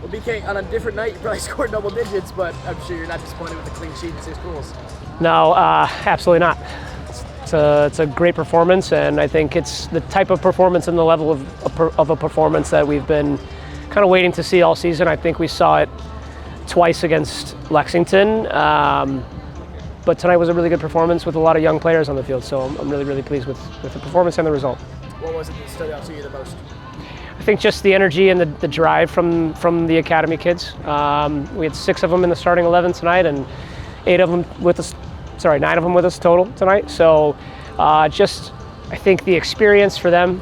Well, BK, on a different night, you probably scored double digits, but I'm sure you're not disappointed with the clean sheet and 6 goals. No, absolutely not. It's a great performance, and I think it's the type of performance and the level of a performance that we've been kind of waiting to see all season. I think we saw it twice against Lexington, but tonight was a really good performance with a lot of young players on the field, so I'm really, really pleased with the performance and the result. What was it that stood out to you the most? I think just the energy and the drive from the academy kids. We had 6 of them in the starting 11 tonight, and 9 of them with us total tonight. So just, I think the experience for them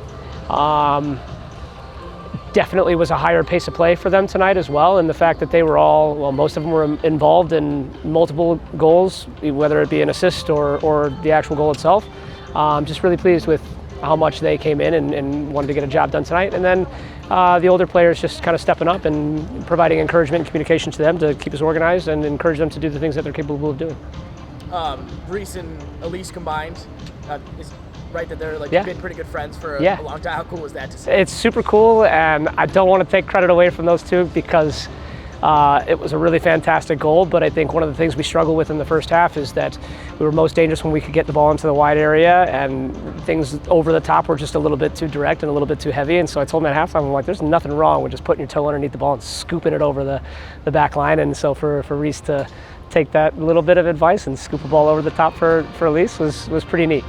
definitely was a higher pace of play for them tonight as well. And the fact that they were most of them were involved in multiple goals, whether it be an assist or the actual goal itself. Just really pleased with how much they came in and wanted to get a job done tonight. And then the older players just kind of stepping up and providing encouragement and communication to them to keep us organized and encourage them to do the things that they're capable of doing. Reese and Elise combined, is right that they're been pretty good friends for a long time. How cool was that to see? It's super cool, and I don't want to take credit away from those two because it was a really fantastic goal, but I think one of the things we struggled with in the first half is that we were most dangerous when we could get the ball into the wide area, and things over the top were just a little bit too direct and a little bit too heavy. And so I told them at halftime, I'm like, there's nothing wrong with just putting your toe underneath the ball and scooping it over the back line. And so for Reese to take that little bit of advice and scoop a ball over the top for Elise was pretty neat.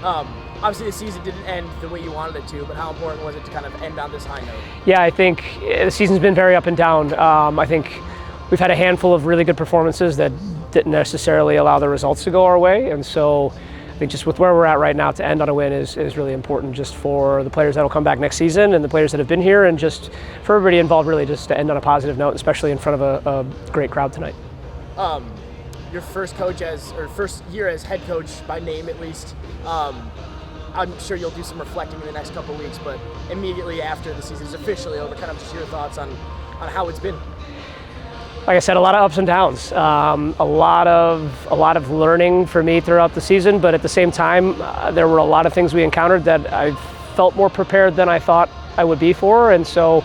Obviously the season didn't end the way you wanted it to, but how important was it to kind of end on this high note? Yeah, I think the season's been very up and down. I think we've had a handful of really good performances that didn't necessarily allow the results to go our way, and so I think just with where we're at right now, to end on a win is really important, just for the players that will come back next season and the players that have been here, and just for everybody involved, really just to end on a positive note, especially in front of a great crowd tonight. Your first year as head coach, by name at least. I'm sure you'll do some reflecting in the next couple of weeks, but immediately after the season is officially over, kind of just your thoughts on how it's been. Like I said, a lot of ups and downs, a lot of learning for me throughout the season, but at the same time, there were a lot of things we encountered that I felt more prepared than I thought I would be for, and so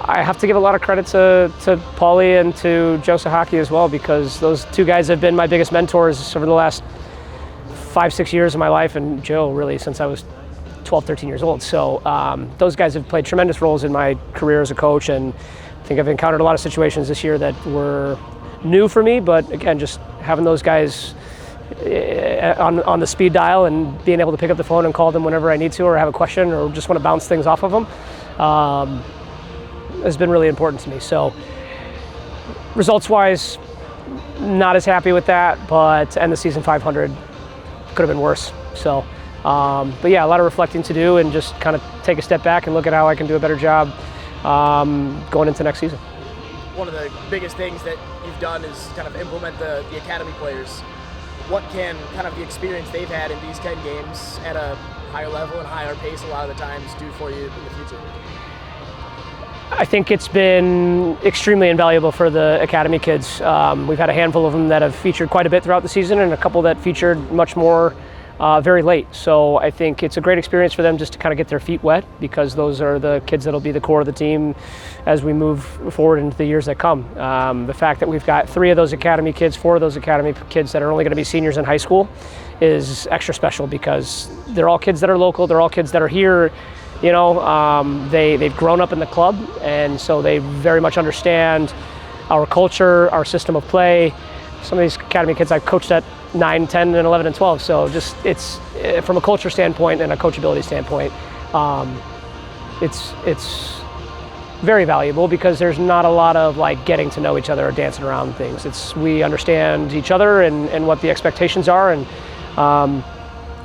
I have to give a lot of credit to Paulie and to Joe Sahaki as well, because those two guys have been my biggest mentors over the last 5-6 years of my life, and Joe really since I was 12, 13 years old. So those guys have played tremendous roles in my career as a coach, and I think I've encountered a lot of situations this year that were new for me, but again, just having those guys on the speed dial and being able to pick up the phone and call them whenever I need to or have a question or just want to bounce things off of them has been really important to me. So results-wise, not as happy with that, but to end the season 500 could have been worse. So, but yeah, a lot of reflecting to do and just kind of take a step back and look at how I can do a better job going into next season. One of the biggest things that you've done is kind of implement the academy players. What can kind of the experience they've had in these 10 games at a higher level and higher pace a lot of the times do for you in the future? I think it's been extremely invaluable for the academy kids. We've had a handful of them that have featured quite a bit throughout the season, and a couple that featured much more very late. So I think it's a great experience for them just to kind of get their feet wet, because those are the kids that'll be the core of the team as we move forward into the years that come. The fact that we've got 3 of those academy kids, 4 of those academy kids that are only going to be seniors in high school is extra special, because they're all kids that are local, they're all kids that are here. You know, they've grown up in the club, and so they very much understand our culture, our system of play. Some of these academy kids I've coached at 9, 10, and 11, and 12. So just it's from a culture standpoint and a coachability standpoint, it's very valuable, because there's not a lot of like getting to know each other or dancing around things. We understand each other and what the expectations are, and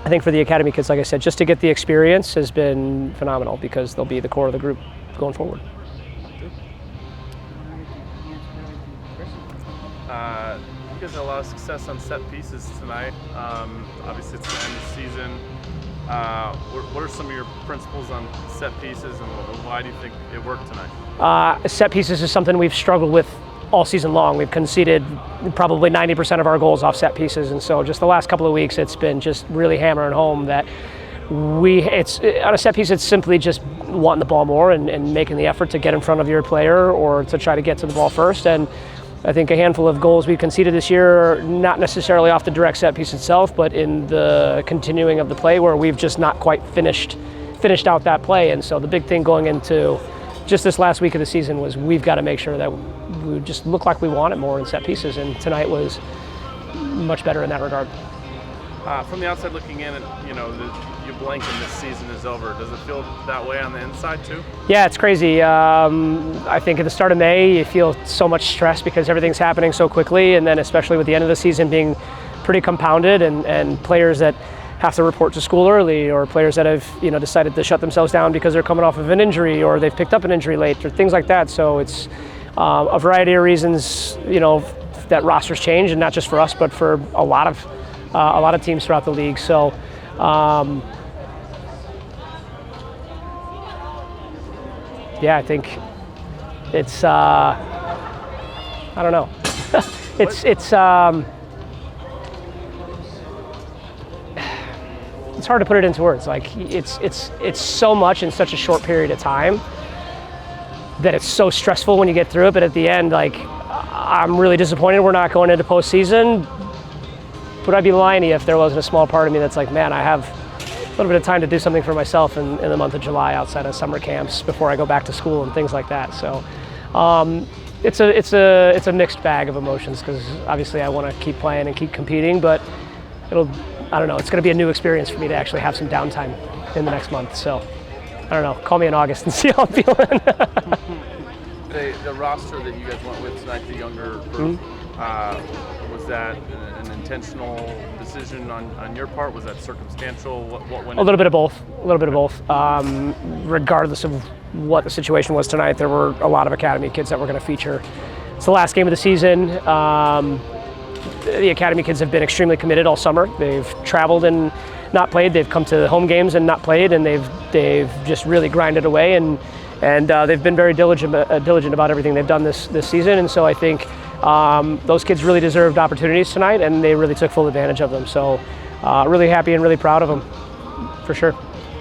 I think for the academy kids, like I said, just to get the experience has been phenomenal, because they'll be the core of the group going forward. You guys had a lot of success on set pieces tonight. Obviously, it's the end of the season. What are some of your principles on set pieces, and why do you think it worked tonight? Set pieces is something we've struggled with all season long. We've conceded probably 90% of our goals off set pieces, and so just the last couple of weeks it's been just really hammering home that it's on a set piece. It's simply just wanting the ball more and making the effort to get in front of your player or to try to get to the ball first. And I think a handful of goals we conceded this year, not necessarily off the direct set piece itself, but in the continuing of the play where we've just not quite finished out that play. And so the big thing going into just this last week of the season was we've got to make sure that we just look like we want it more in set pieces. And tonight was much better in that regard. From the outside looking in, you blink and this season is over. Does it feel that way on the inside too? Yeah, it's crazy. I think at the start of May, you feel so much stress because everything's happening so quickly, and then especially with the end of the season being pretty compounded, and players that have to report to school early, or players that have decided to shut themselves down because they're coming off of an injury, or they've picked up an injury late, or things like that. So it's a variety of reasons, that rosters change, and not just for us, but for a lot of teams throughout the league. So. Yeah, I think it's I don't know. It's hard to put it into words. Like it's so much in such a short period of time that it's so stressful when you get through it. But at the end, like, I'm really disappointed we're not going into postseason. But I'd be lying to you if there wasn't a small part of me that's like, man, I have a little bit of time to do something for myself in the month of July outside of summer camps before I go back to school and things like that. So it's a mixed bag of emotions, because obviously I want to keep playing and keep competing, but I don't know, it's going to be a new experience for me to actually have some downtime in the next month. So I don't know, call me in August and see how I'm feeling. The roster that you guys went with tonight, the younger group, was that an intentional decision on your part? Was that circumstantial? What went? A little bit of both. Regardless of what the situation was tonight, there were a lot of academy kids that were going to feature. It's the last game of the season. The academy kids have been extremely committed all summer. They've traveled and not played. They've come to home games and not played, and they've just really grinded away, and they've been very diligent about everything they've done this season. And so I think those kids really deserved opportunities tonight, and they really took full advantage of them. So really happy and really proud of them, for sure.